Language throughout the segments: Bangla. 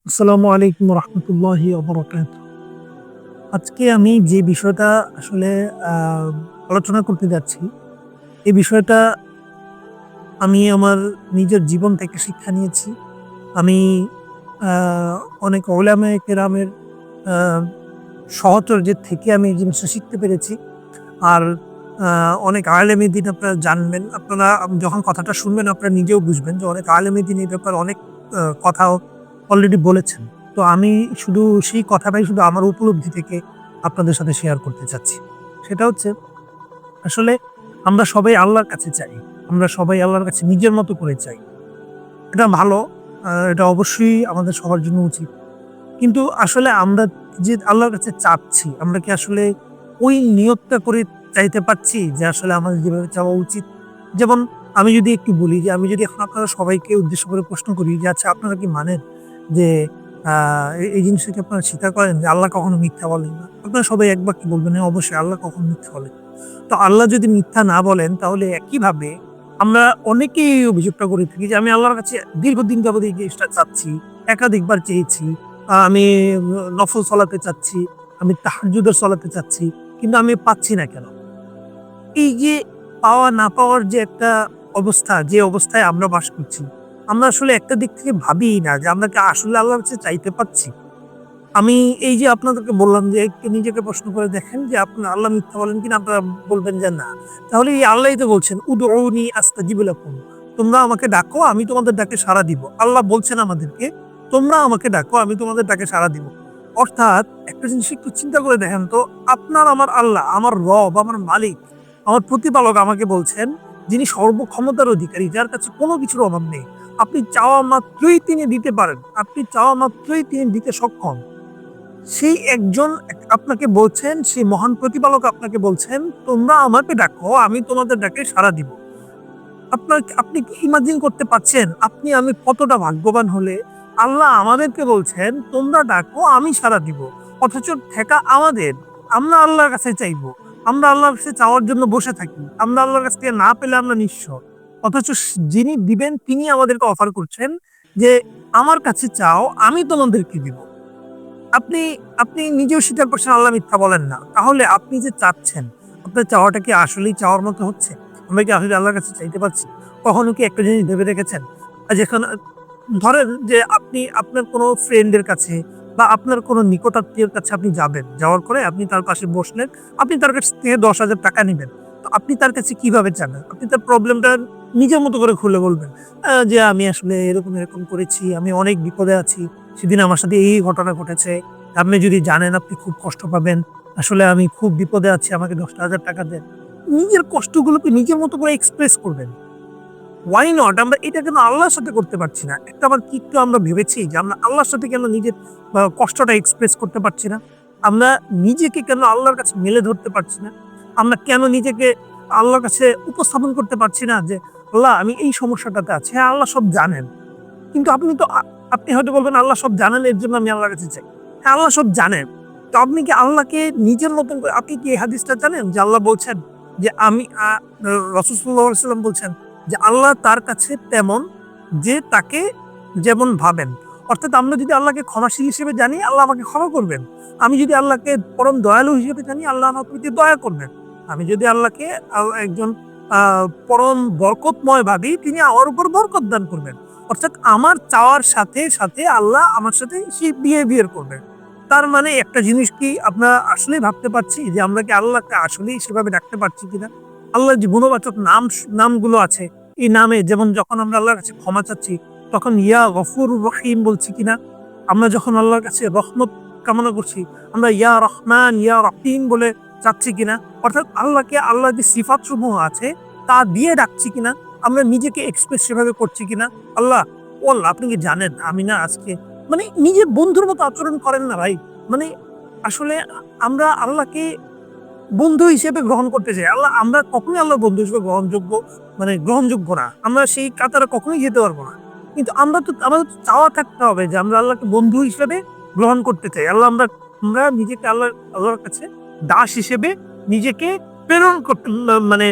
আসসালামু আলাইকুম রহমতুল্লাহি ওয়া বারাকাতুহু। আজকে আমি যে বিষয়টা আসলে আ আলোচনা করতে যাচ্ছি, এই বিষয়টা আমি আমার নিজের জীবন থেকে শিক্ষা নিয়েছি। আমি আ অনেক ওলামায়ে কেরামের আ সহচর্যের থেকে আমি এই জিনিসটা শিখতে পেরেছি। আর আ অনেক আলেমে দ্বীন আপনারা জানবেন। আপনারা যখন কথাটা শুনবেন আপনারা নিজেও বুঝবেন যে অনেক আলেমে দ্বীন এই ব্যাপারে অনেক কথাও অলরেডি বলেছেন। তো আমি শুধু সেই কথাটাই শুধু আমার উপলব্ধি থেকে আপনাদের সাথে শেয়ার করতে চাচ্ছি। সেটা হচ্ছে আসলে আমরা সবাই আল্লাহর কাছে চাই। আমরা সবাই আল্লাহর কাছে নিজের মতো করে চাই। এটা ভালো। এটা অবশ্যই আমাদের সবার জন্য উচিত। কিন্তু আসলে আমরা যে আল্লাহর কাছে চাচ্ছি, আমরা কি আসলে ওই নিয়তটা করে চাইতে পারছি যে আসলে আমাদের যেভাবে চাওয়া উচিত? যেমন আমি যদি একটু বলি যে আমি যদি এখন আপনারা সবাইকে উদ্দেশ্য করে প্রশ্ন করি যে আচ্ছা আপনারা কি মানেন যে আ এই জিনিসটা কি আপনারা স্বীকার করেন যে আল্লাহ কখনো মিথ্যা বলেন না? আপনারা সবাই এক বাক্যে বলবেন, হ্যাঁ অবশ্যই আল্লাহ কখনো মিথ্যা বলেন না। তো আল্লাহ যদি মিথ্যা না বলেন তাহলে একইভাবে আমরা অনেকেই এই অভিযোগটা করে থাকি যে আমি আল্লাহর কাছে দীর্ঘদিন যাবত এই জিনিসটা চাচ্ছি, একাধিকবার চেয়েছি। আমি নফল সলাতে চাচ্ছি, আমি তাহাজ্জুদের সলাতে চাচ্ছি। কিন্তু আমি পাচ্ছি না কেন? এই যে পাওয়া না পাওয়ার যে একটা অবস্থা, যে অবস্থায় আমরা বাস করছি, আমরা আসলে একটা দিক থেকে ভাবিই না যে আমরা কি আসলে আল্লাহর কাছে চাইতে পারছি? আমি এই যে আপনাদেরকে বললাম যে একটু নিজেকে প্রশ্ন করে দেখেন যে আপনার আল্লাহ মিথ্যা বলেন কিনা আপনারা বলবেন যে না। তাহলে এই আল্লাহই তো বলছেন, উদউনি আস্তাজিব লাকুম। তোমরা আমাকে ডাকো, আমি তোমাদের ডাকে সাড়া দিব। আল্লাহ বলছেন আমাদেরকে, তোমরা আমাকে ডাকো, আমি তোমাদের ডাকে সাড়া দিব। অর্থাৎ একটা জিনিস একটু চিন্তা করে দেখেন তো, আপনার আমার আল্লাহ, আমার রব, আমার মালিক, আমার প্রতিপালক আমাকে বলছেন, যিনি সর্বক্ষমতার অধিকারী, যার কাছে কোনো কিছুর অভাব নেই। আপনি চাওয়া মাত্রই তিনি দিতে পারেন। আপনি চাওয়া মাত্রই তিনি দিতে সক্ষম। সেই একজন আপনাকে বলছেন, সেই মহান প্রতিপালক আপনাকে বলছেন, "তোমরা আমাকে ডাকো, আমি তোমাদের ডাকে সাড়া দিব।" আপনি কি ইমাজিন করতে পারছেন? আপনি আমি কতটা ভাগ্যবান হলে আল্লাহ আমাদেরকে বলছেন, "তোমরা ডাকো, আমি সাড়া দিব।" অথচ ঠেকা আমাদের। আমরা আল্লাহর কাছে চাইবো। আমরা আল্লাহর কাছে চাওয়ার জন্য বসে থাকি। আমরা আল্লাহর কাছ থেকে না পেলে আমরা নিঃস্ব। অথচ যিনি দিবেন তিনি আমাদেরকে অফার করছেন যে, "আমার কাছে চাও, আমি তোমাদেরকে দিব।" আপনি আপনি নিজেও স্বীকার করছেন আল্লাহ মিথ্যা বলেন না। তাহলে আপনি যে চাচ্ছেন, আপনার চাওয়াটা কি আসলেই চাওয়ার মতো হচ্ছে? আমরা কি আসলে আল্লাহর কাছে চাইতে পারছি? কখনো কি একটা জিনিস ভেবে দেখেছেন? যেখানে ধরেন যে আপনি আপনার কোনো ফ্রেন্ডের কাছে বা আপনার কোনো নিকটাত্মীয়ের কাছে আপনি যাবেন। যাওয়ার পরে আপনি তার পাশে বসলেন। আপনি তার কাছ থেকে ৳১০,০০০ নিবেন। তো আপনি তার কাছে কিভাবে চান? আপনি তার প্রবলেমটা নিজের মতো করে খুলে বলবেন। যে আমি আসলে এরকম করেছি। আমি অনেক বিপদে আছি। সেদিন আমার সাথে এই ঘটনা ঘটেছে। আপনি যদি জানেন আপনি খুব কষ্ট পাবেন। আসলে আমি খুব বিপদে আছি। আমাকে ৳১০,০০০ দেন। নিজের কষ্টগুলোকে নিজের মতো করে এক্সপ্রেস করবেন। why not? আমরা এটা কেন আল্লাহর সাথে করতে পারছি না? একটাবার কি একটু আমরা ভেবেছি যে আমরা আল্লাহর সাথে কেন নিজের কষ্টটা এক্সপ্রেস করতে পারছি না? আমরা নিজেকে কেন আল্লাহর কাছে মেলে ধরতে পারছি না? আমরা কেন নিজেকে আল্লাহর কাছে উপস্থাপন করতে পারছি না যে, "আল্লাহ আমি এই সমস্যাটাতে আছি।" হ্যাঁ, আল্লাহ সব জানেন। কিন্তু আপনি হয়তো বলবেন, "আল্লাহ সব জানেন এর জন্য আমি আল্লাহর কাছে চাই।" হ্যাঁ, আল্লাহ সব জানেন। তো আপনি কি আল্লাহকে নিজের মতন করে আপনি কি এই হাদিসটা জানেন যে আল্লাহ বলছেন যে আমি রাসূল সাল্লাল্লাহু আলাইহি ওয়াসাল্লাম বলছেন যে আল্লাহ তার কাছে তেমন যে তাকে যেমন ভাবেন। অর্থাৎ আমরা যদি আল্লাহকে ক্ষমাশীল হিসেবে জানি, আল্লাহ আমাকে ক্ষমা করবেন। আমি যদি আল্লাহকে পরম দয়ালু হিসেবে জানি, আল্লাহ আমার প্রতি দয়া করবেন। আমি যদি আল্লাহকে একজন আ পরম বরকতময় ভাবি, তিনি আমার উপর বরকত দান করবেন। অর্থাৎ আমার চাওয়ার সাথে আল্লাহ আমার সাথে সেই বিহেভিয়ার করবেন। তার মানে একটা জিনিস কি আমরা আসলেই ভাবতে পারছি যে আমরা কি আল্লাহকে আসলেই সেভাবে ডাকতে পারছি কিনা? আল্লাহর যে গুণবাচক নামগুলো আছে, এই নামে যেমন যখন আমরা আল্লাহর কাছে ক্ষমা চাচ্ছি, তখন ইয়া গফুরুর রহিম বলছি কিনা? আমরা যখন আল্লাহর কাছে রহমত কামনা করছি, আমরা ইয়া রহমান, ইয়া রহিম বলে চাচ্ছি কিনা? অর্থাৎ আল্লাহকে আল্লাহর যে সিফাতসমূহ আছে, তা দিয়ে ডাকছি কিনা? আমরা নিজেকে এক্সপ্রেস সেভাবে করছি কিনা? আল্লাহ, ও আল্লাহ আপনি কি জানেন আমি না আজকে মানে নিজের বন্ধুর মতো আচরণ করেন না ভাই। মানে আসলে আমরা আল্লাহকে বন্ধু হিসেবে গ্রহণ করতে চাই। আমরা কখনোই আল্লাহর বন্ধু হিসেবে গ্রহণযোগ্য না। আমরা সেই কাতারে কখনোই যেতে পারবো না। কিন্তু আমাদের তো চাওয়া থাকতে হবে যে আমরা আল্লাহকে বন্ধু হিসেবে গ্রহণ করতে চাই। আমরা নিজেকে আল্লাহর কাছে দাস হিসেবে নিজেকে প্রেরণ করতে মানে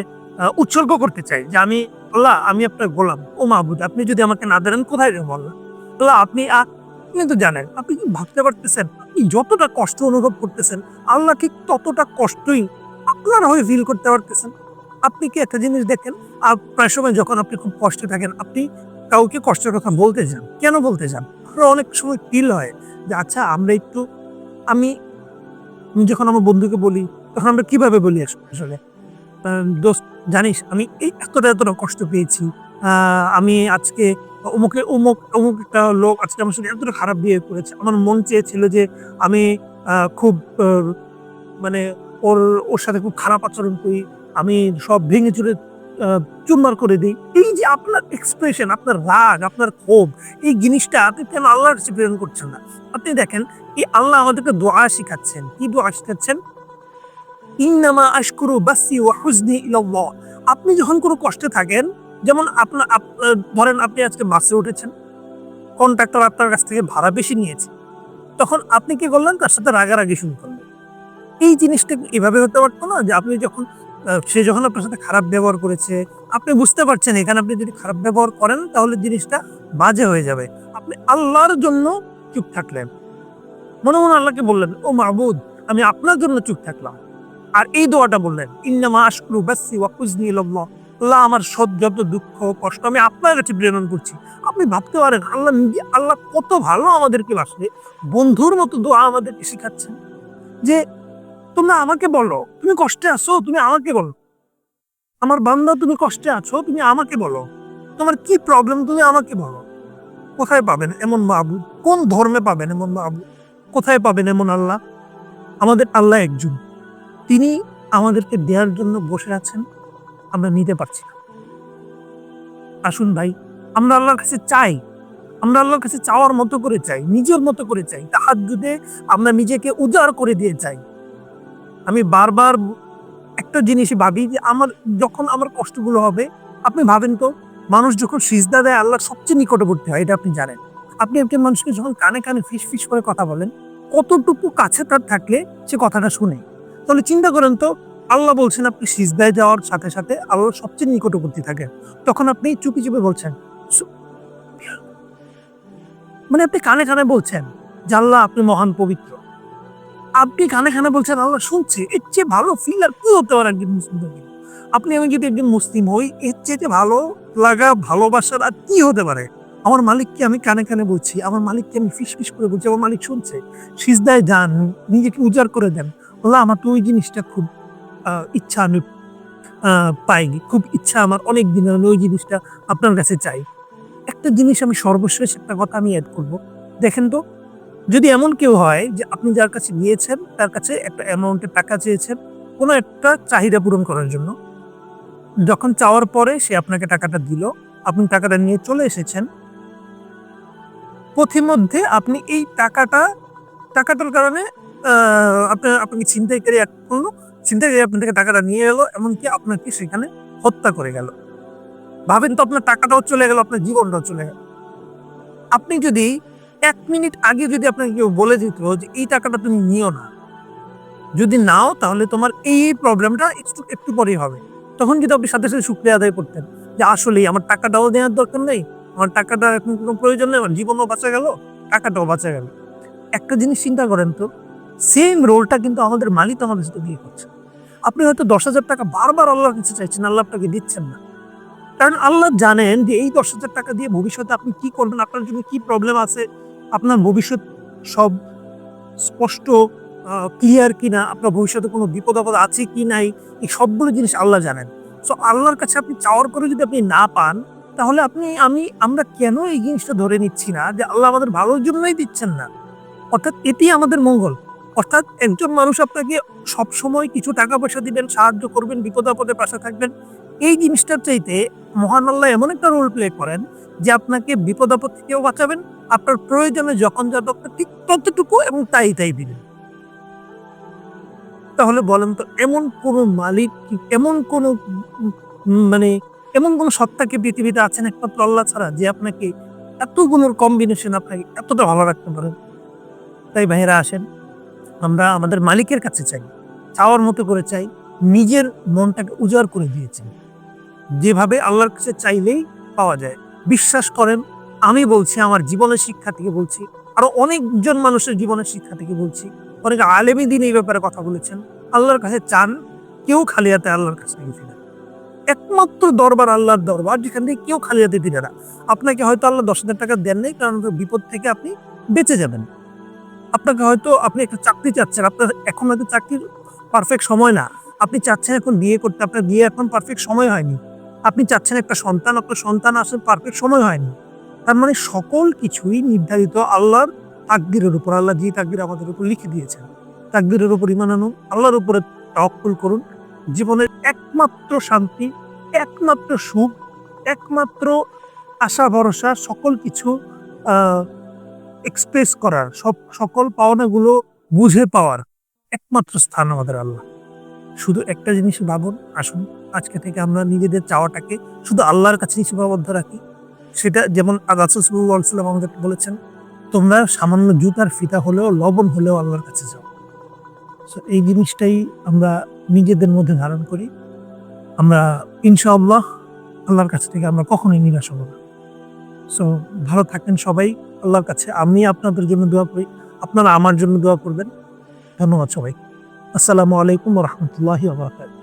উৎসর্গ করতে চাই। যে আল্লাহ আমি আপনার গোলাম। ও মাহবুদ আপনি যদি আমাকে না দেন কোথায় যাবো আল্লাহ? আল্লাহ আপনি আপনি তো জানেন, আপনি কি ভাবতে পারতেছেন আপনি যতটা কষ্ট অনুভব করতেছেন আল্লাহ ঠিক ততটা কষ্টই আপনার হয়ে ফিল করতে পারতেছেন। আপনি কি একটা জিনিস দেখেন, প্রায় সময় যখন আপনি খুব কষ্টে থাকেন আপনি কাউকে কষ্টের কথা বলতে যান, কেন বলতে যান? আপনার অনেক সময় ফিল হয় যে আচ্ছা আমরা একটু, আমি যখন আমার বন্ধুকে বলি তখন আমরা কিভাবে বলি আসলে, দোস্ত জানিস আমি এই এতটা এতটা কষ্ট পেয়েছি, আমি আজকে অমুকে অমুক অমুক একটা লোক আজকে আমার সাথে এতটা খারাপ বিহেভ করেছে, আমার মন চেয়েছিল যে আমি খুব মানে ওর ওর সাথে খুব খারাপ আচরণ করি, আমি সব ভেঙে চুরে চুরমার করে দিই। এই যে আপনার এক্সপ্রেশন, আপনার রাগ, আপনার ক্ষোভ, এই জিনিসটা আপনি কেন আল্লাহর কাছে প্রেরণ করছেন না? আপনি দেখেন এই আল্লাহ আমাদেরকে দোয়া শিখাচ্ছেন। কি দোয়া শিখাচ্ছেন? ইন্নামা আশকুরু বাসি ওয়া হুজনি ইলাল্লাহ। আপনি যখন কোনো কষ্টে থাকেন, যেমন ধরেন আপনি আজকে বাসে উঠেছেন, কন্ট্রাক্টর আপনার কাছ থেকে ভাড়া বেশি নিয়েছে। তখন আপনি কি করলেন? তার সাথে রাগারাগি শুরু করলেন। এই জিনিসটা কি এভাবে হতে পারতো না? যে আপনি যখন সে যখন আপনার সাথে খারাপ ব্যবহার করেছে, আপনি বুঝতে পারছেন এখানে আপনি যদি খারাপ ব্যবহার করেন তাহলে জিনিসটা বাজে হয়ে যাবে। আপনি আল্লাহর জন্য চুপ থাকলেন। মনে, মনে আল্লাহকে বললেন, "ও মাবুদ, আমি আপনার জন্য চুপ থাকলাম।" আর এই দোয়াটা বললেন, "ইন্নামা আশকুরু বাসি ওয়া হুজনি ইলাল্লাহ।" আল্লাহ আমার যত দুঃখ, কষ্ট আমি আপনার কাছে প্রেরণ করছি। আপনি ভাবতে পারেন আল্লাহ নিজে, আল্লাহ কত ভালো আমাদেরকে বাসে। বন্ধুর মতো দোয়া আমাদেরকে শিখাচ্ছেন যে, "তোমরা আমাকে বলো, তুমি কষ্টে আছো, তুমি আমাকে বলো। আমার বান্দা তুমি কষ্টে আছো, তুমি আমাকে বলো। তোমার কি প্রবলেম তুমি আমাকে বলো।" কোথায় পাবেন এমন মাবুদ? কোন ধর্মে পাবেন এমন মাবুদ? কোথায় পাবেন এমন আল্লাহ? আমাদের আল্লাহ একজন। তিনি আমাদেরকে দেওয়ার জন্য বসে আছেন, আমরা নিতে পারছি না। আসুন ভাই, আমরা আল্লাহর কাছে চাই। আমরা আল্লাহর কাছে চাওয়ার মতো করে চাই, নিজের মতো করে চাই। তাহাজ্জুদে আমরা নিজেকে উজাড় করে দিয়ে চাই। আমি বারবার একটা জিনিসই ভাবি যে যখন আমার কষ্টগুলো হবে, আপনি ভাবেন তো, মানুষ যখন সিজদা দেয় আল্লাহর সবচেয়ে নিকটবর্তী হয়, এটা আপনি জানেন। আপনি একজন মানুষকে যখন কানে কানে ফিস করে কথা বলেন, কতটুকু কাছে তার থাকলে সে কথাটা শুনে। তাহলে চিন্তা করেন তো, আল্লাহ বলছেন আপনি সিজদায় যাওয়ার সাথে সাথে আল্লাহ সবচেয়ে নিকটবর্তী থাকেন। তখন আপনি চুপি চুপি বলছেন, সু- মানে আপনি কানে কানে বলছেন যে আল্লাহ আপনি মহান পবিত্র। আপনি কানে কানে বলছেন আল্লাহ শুনছে। এর চেয়ে ভালো ফিল আর কি হতে পারে একজন মুসলিম থেকে? আপনি আমি যদি একজন মুসলিম হই, এর চেয়ে ভালো লাগা, ভালোবাসার আর কি হতে পারে? আমার মালিককে আমি কানে কানে বলছি, আমার মালিককে আমি ফিস করে বলছি, আমার মালিক শুনছে। সিজদায় যান, নিজেকে উজাড় করে দেন। আল্লাহ আমার তো ওই জিনিসটা খুব ইচ্ছা, আমি পাইনি। খুব ইচ্ছা আমার, অনেক দিনের আমি ওই জিনিসটা আপনার কাছে চাই। একটা জিনিস আমি সর্বশেষ একটা কথা আমি এড করব। দেখেন তো, যদি এমন কেউ হয় যে আপনি যার কাছে গিয়েছেন তার কাছে একটা অ্যামাউন্টের টাকা চেয়েছেন কোনো একটা চাহিদা পূরণ করার জন্য, যখন চাওয়ার পরে সে আপনাকে টাকাটা দিল, আপনি টাকাটা নিয়ে চলে এসেছেন, পথিমধ্যে আপনি এই টাকাটার কারণে আপনাকে ছিনতাইকারী আটক করলো, ছিনতাইকারী আপনার থেকে টাকাটা নিয়ে এলো, এমনকি আপনাকে সেখানে হত্যা করে গেল। ভাবেন তো, আপনার টাকাটাও চলে গেল, আপনার জীবনটাও চলে গেল। আপনি যদি ১ মিনিট আগে যদি আপনাকে কেউ বলে দিত যে এই টাকাটা তুমি নিও না, যদি নাও তাহলে তোমার এই প্রবলেমটা একটু একটু পরেই হবে, তখন কিন্তু আপনি সাথে সাথে শুকরিয়া আদায় করতেন যে আসলেই আমার টাকাটাও দেওয়ার দরকার নেই, আমার টাকাটা এখন কোনো প্রয়োজন নেই, আমার জীবনও বাঁচা গেল, টাকাটাও বাঁচা গেল। একটা জিনিস চিন্তা করেন তো, সেম রোলটা কিন্তু আমাদের মালিক আমাদের সাথে বিয়ে করছে। আপনি হয়তো ১০,০০০ টাকা বারবার আল্লাহর কাছে চাইছেন, আল্লাহ আপনাকে দিচ্ছেন না। কারণ আল্লাহ জানেন যে এই ১০,০০০ টাকা দিয়ে ভবিষ্যতে আপনি কি করবেন, আপনার জন্য কি প্রবলেম আছে, আপনার ভবিষ্যৎ সব স্পষ্ট ক্লিয়ার কিনা, আপনার ভবিষ্যতে কোনো বিপদ-আপদ আছে কি নাই, এই সবগুলো জিনিস আল্লাহ জানেন। সো আল্লাহর কাছে আপনি চাওয়ার পরে যদি আপনি না পান, তাহলে আমরা কেন এই জিনিসটা ধরে নিচ্ছি না যে আল্লাহ আমাদের ভালোর জন্যই দিচ্ছেন না? অর্থাৎ এটি আমাদের মঙ্গল। অর্থাৎ একজন মানুষ আপনাকে সবসময় কিছু টাকা-পয়সা দিবেন, সাহায্য করবেন, বিপদ-আপদে পাশে থাকবেন। এই জিনিসটার চাইতে মহান আল্লাহ এমন একটা রোল প্লে করেন যে আপনাকে বিপদ-আপদ থেকেও বাঁচাবেন, আপনার প্রয়োজনে যখন যা দরকার ঠিক ততটুকু এবং তাই দিবেন। তাহলে বলেন তো, এমন কোন মালিক কি, এমন কোন মানে এমন কোন সত্তা কি পৃথিবীতে আছেন একমাত্র আল্লাহ ছাড়া, যে আপনাকে এতগুলোর কম্বিনেশন আপনাকে এতটা ভালো রাখতে পারেন? তাই ভাইয়েরা আসেন, আমরা আমাদের মালিকের কাছে চাই, চাওয়ার মতো করে চাই, নিজের মনটাকে উজাড় করে দিয়েছেন। যেভাবে আল্লাহর কাছে চাইলেই পাওয়া যায়। বিশ্বাস করেন, আমি বলছি, আমার জীবনের শিক্ষা থেকে বলছি, আরো অনেকজন মানুষের জীবনের শিক্ষা থেকে বলছি, অনেক আলেমী দিন এই ব্যাপারে কথা বলেছেন। আল্লাহর কাছে চান, কেউ খালি হাতে আল্লাহর কাছে গেছে না। একমাত্র দরবার আল্লাহর দরবার, যেখান থেকে কেউ খালি হাতে দিবে না। আপনাকে হয়তো আল্লাহ 10,000 টাকা দেন নাই, কারণ বিপদ থেকে আপনি বেঁচে যাবেন। আপনাকে হয়তো, আপনি একটা চাকরি চাচ্ছেন, আপনার এখন হয়তো চাকরির পারফেক্ট সময় না। আপনি চাচ্ছেন এখন বিয়ে করতে, আপনার বিয়ে এখন পারফেক্ট সময় হয়নি। আপনি চাচ্ছেন একটা সন্তান, আপনার সন্তান আসলে পারফেক্ট সময় হয়নি। তার মানে সকল কিছুই নির্ধারিত আল্লাহর তাকদিরের উপর। আল্লাহ যে তাকদির আমাদের উপর লিখে দিয়েছেন, তাকদিরের উপর ঈমান আনুন, আল্লাহর উপরে তাওয়াক্কুল করুন। জীবনের একমাত্র শান্তি, একমাত্র সুখ, একমাত্র আশা ভরসা, সকল কিছু এক্সপ্রেস করার, সকল পাওনাগুলো বুঝে পাওয়ার একমাত্র স্থান আমাদের আল্লাহ। শুধু একটা জিনিস ভাবুন, আসুন আজকে থেকে আমরা নিজেদের চাওয়াটাকে শুধু আল্লাহর কাছে সীমাবদ্ধ রাখি। সেটা যেমন রাসূল সাল্লাল্লাহু আলাইহি ওয়াসাল্লাম আমাদের বলেছেন, তোমরা সামান্য জুতার ফিতা হলেও, লবণ হলেও আল্লাহর কাছে যাও। সো এই জিনিসটাই আমরা নিজেদের মধ্যে ধারণ করি। আমরা ইনশাআল্লাহ আল্লাহর কাছ থেকে আমরা কখনোই নিরাশ হব না। সো ভালো থাকেন সবাই আল্লাহর কাছে। আমি আপনাদের জন্য দোয়া করি, আপনারা আমার জন্য দোয়া করবেন। ধন্যবাদ সবাই। আসসালামু আলাইকুম ওয়া রাহমাতুল্লাহি ওয়া বারাকাতুহু।